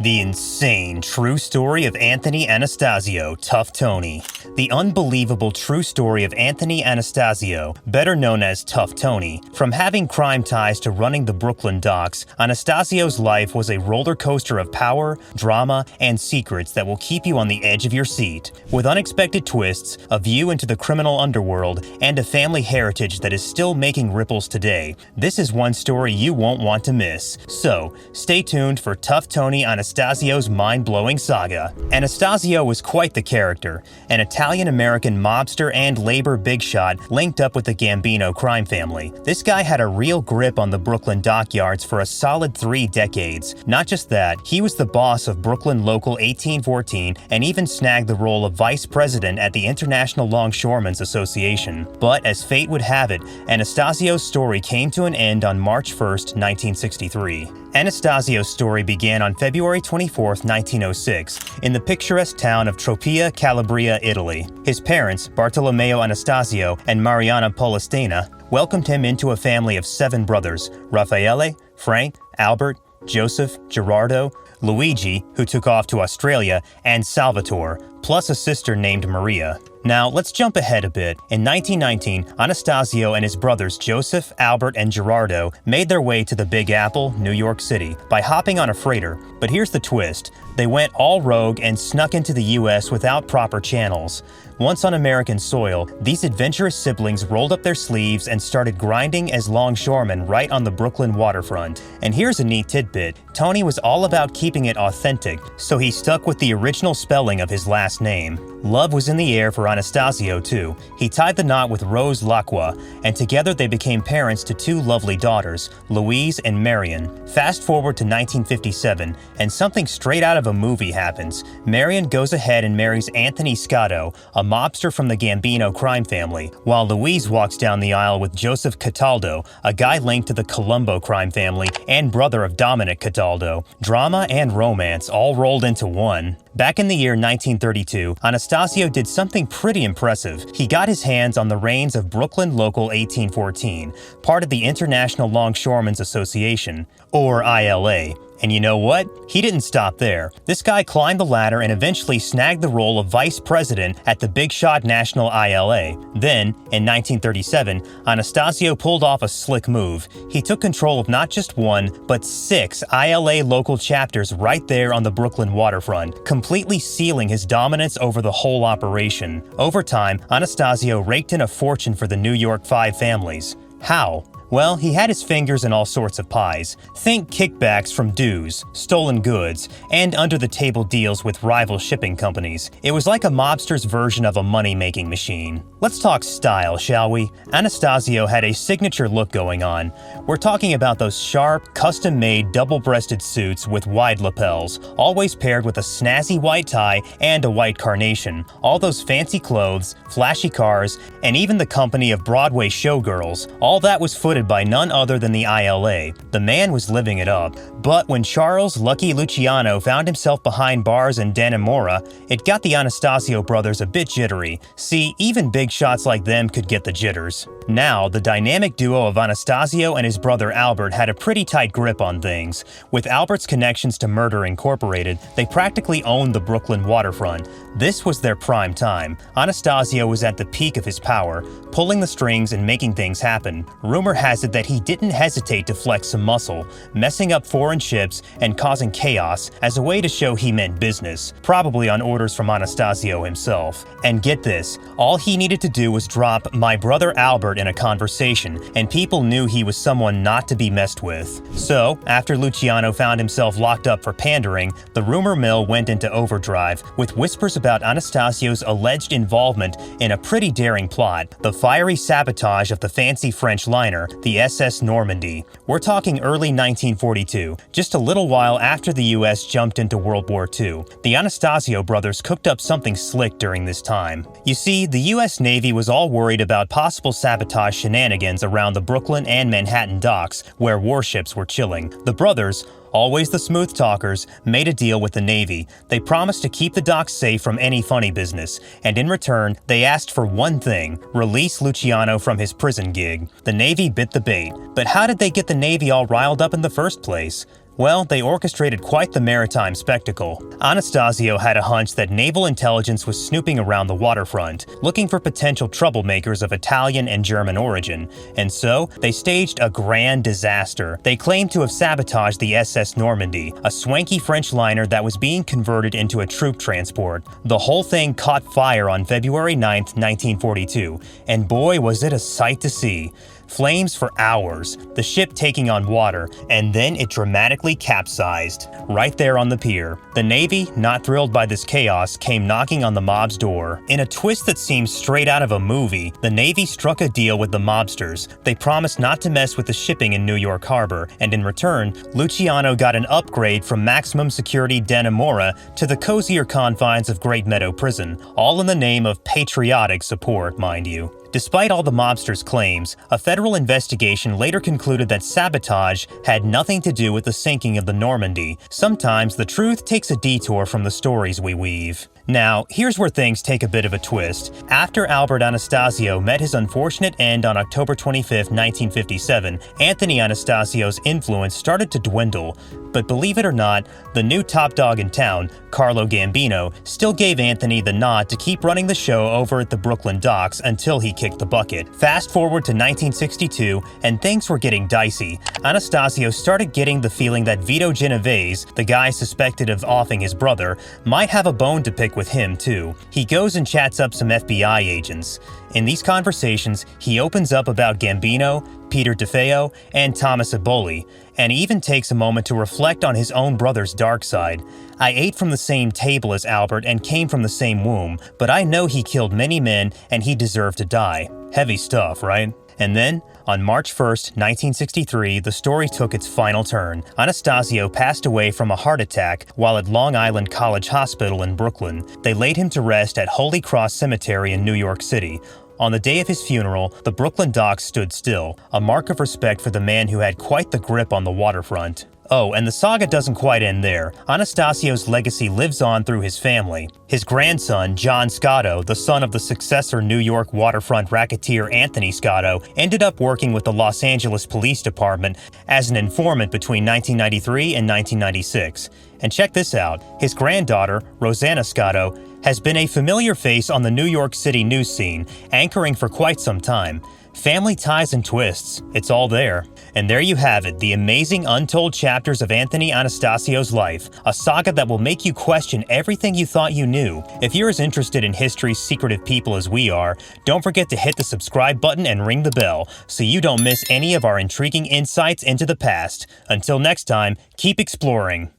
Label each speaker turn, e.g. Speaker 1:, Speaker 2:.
Speaker 1: The insane true story of Anthony Anastasio, Tough Tony. The unbelievable true story of Anthony Anastasio, better known as Tough Tony. From having crime ties to running the Brooklyn docks, Anastasio's life was a roller coaster of power, drama, and secrets that will keep you on the edge of your seat. With unexpected twists, a view into the criminal underworld, and a family heritage that is still making ripples today, this is one story you won't want to miss. So, stay tuned for Tough Tony Anastasio's mind-blowing saga. Anastasio was quite the character, an Italian-American mobster and labor big shot linked up with the Gambino crime family. This guy had a real grip on the Brooklyn dockyards for a solid 3 decades. Not just that, he was the boss of Brooklyn Local 1814 and even snagged the role of vice president at the International Longshoremen's Association. But as fate would have it, Anastasio's story came to an end on March 1st, 1963. Anastasio's story began on February 24, 1906, in the picturesque town of Tropea, Calabria, Italy. His parents, Bartolomeo Anastasio and Mariana Polistena, welcomed him into a family of 7 brothers: Raffaele, Frank, Albert, Joseph, Gerardo, Luigi, who took off to Australia, and Salvatore, plus a sister named Maria. Now, let's jump ahead a bit. In 1919, Anastasio and his brothers Joseph, Albert, and Gerardo made their way to the Big Apple, New York City, by hopping on a freighter. But here's the twist. They went all rogue and snuck into the U.S. without proper channels. Once on American soil, these adventurous siblings rolled up their sleeves and started grinding as longshoremen right on the Brooklyn waterfront. And here's a neat tidbit. Tony was all about keeping it authentic, so he stuck with the original spelling of his last name. Love was in the air for Anastasio, too. He tied the knot with Rose Lacqua, and together they became parents to 2 lovely daughters, Louise and Marion. Fast forward to 1957, and something straight out of a movie happens. Marion goes ahead and marries Anthony Scotto, a mobster from the Gambino crime family, while Louise walks down the aisle with Joseph Cataldo, a guy linked to the Colombo crime family and brother of Dominic Cataldo. Drama and romance all rolled into one. Back in the year 1932, Anastasio did something pretty impressive. He got his hands on the reins of Brooklyn Local 1814, part of the International Longshoremen's Association, or ILA. And you know what? He didn't stop there. This guy climbed the ladder and eventually snagged the role of vice president at the big shot National ILA. Then, in 1937, Anastasio pulled off a slick move. He took control of not just 1, but 6 ILA local chapters right there on the Brooklyn waterfront, completely sealing his dominance over the whole operation. Over time, Anastasio raked in a fortune for the New York 5 families. How? Well, he had his fingers in all sorts of pies. Think kickbacks from dues, stolen goods, and under-the-table deals with rival shipping companies. It was like a mobster's version of a money-making machine. Let's talk style, shall we? Anastasio had a signature look going on. We're talking about those sharp, custom-made, double-breasted suits with wide lapels, always paired with a snazzy white tie and a white carnation. All those fancy clothes, flashy cars, and even the company of Broadway showgirls, all that was footed by none other than the ILA. The man was living it up. But when Charles Lucky Luciano found himself behind bars in Dannemora, it got the Anastasio brothers a bit jittery. See, even big shots like them could get the jitters. Now, the dynamic duo of Anastasio and his brother Albert had a pretty tight grip on things. With Albert's connections to Murder Incorporated, they practically owned the Brooklyn waterfront. This was their prime time. Anastasio was at the peak of his power, pulling the strings and making things happen. Rumor has it that he didn't hesitate to flex some muscle, messing up foreign ships and causing chaos as a way to show he meant business, probably on orders from Anastasio himself. And get this, all he needed to do was drop "my brother Albert" in a conversation, and people knew he was someone not to be messed with. So, after Luciano found himself locked up for pandering, the rumor mill went into overdrive, with whispers about Anastasio's alleged involvement in a pretty daring plot, the fiery sabotage of the fancy French liner, the SS Normandy. We're talking early 1942, just a little while after the US jumped into World War II. The Anastasio brothers cooked up something slick during this time. You see, the US Navy was all worried about possible sabotage shenanigans around the Brooklyn and Manhattan docks, where warships were chilling. The brothers, always the smooth talkers, made a deal with the Navy. They promised to keep the docks safe from any funny business, and in return, they asked for one thing: release Luciano from his prison gig. The Navy bit the bait. But how did they get the Navy all riled up in the first place? Well, they orchestrated quite the maritime spectacle. Anastasio had a hunch that naval intelligence was snooping around the waterfront, looking for potential troublemakers of Italian and German origin, and so they staged a grand disaster. They claimed to have sabotaged the SS Normandy, a swanky French liner that was being converted into a troop transport. The whole thing caught fire on February 9, 1942, and boy was it a sight to see. Flames for hours, the ship taking on water, and then it dramatically capsized, right there on the pier. The Navy, not thrilled by this chaos, came knocking on the mob's door. In a twist that seems straight out of a movie, the Navy struck a deal with the mobsters. They promised not to mess with the shipping in New York Harbor, and in return, Luciano got an upgrade from maximum security Dannemora to the cozier confines of Great Meadow Prison, all in the name of patriotic support, mind you. Despite all the mobsters' claims, a federal investigation later concluded that sabotage had nothing to do with the sinking of the Normandy. Sometimes the truth takes a detour from the stories we weave. Now, here's where things take a bit of a twist. After Albert Anastasio met his unfortunate end on October 25, 1957, Anthony Anastasio's influence started to dwindle. But believe it or not, the new top dog in town, Carlo Gambino, still gave Anthony the nod to keep running the show over at the Brooklyn docks until he kicked the bucket. Fast forward to 1962, and things were getting dicey. Anastasio started getting the feeling that Vito Genovese, the guy suspected of offing his brother, might have a bone to pick with him too. He goes and chats up some FBI agents. In these conversations, he opens up about Gambino, Peter DeFeo, and Thomas Eboli, and even takes a moment to reflect on his own brother's dark side. I ate from the same table as Albert and came from the same womb, but I know he killed many men and he deserved to die. Heavy stuff, right? And then, on March 1st, 1963, the story took its final turn. Anastasio passed away from a heart attack while at Long Island College Hospital in Brooklyn. They laid him to rest at Holy Cross Cemetery in New York City. On the day of his funeral, the Brooklyn docks stood still, a mark of respect for the man who had quite the grip on the waterfront. Oh, and the saga doesn't quite end there. Anastasio's legacy lives on through his family. His grandson, John Scotto, the son of the successor New York waterfront racketeer Anthony Scotto, ended up working with the Los Angeles Police Department as an informant between 1993 and 1996. And check this out, his granddaughter, Rosanna Scotto, has been a familiar face on the New York City news scene, anchoring for quite some time. Family ties and twists, it's all there. And there you have it, the amazing untold chapters of Anthony Anastasio's life, a saga that will make you question everything you thought you knew. If you're as interested in history's secretive people as we are, don't forget to hit the subscribe button and ring the bell so you don't miss any of our intriguing insights into the past. Until next time, keep exploring.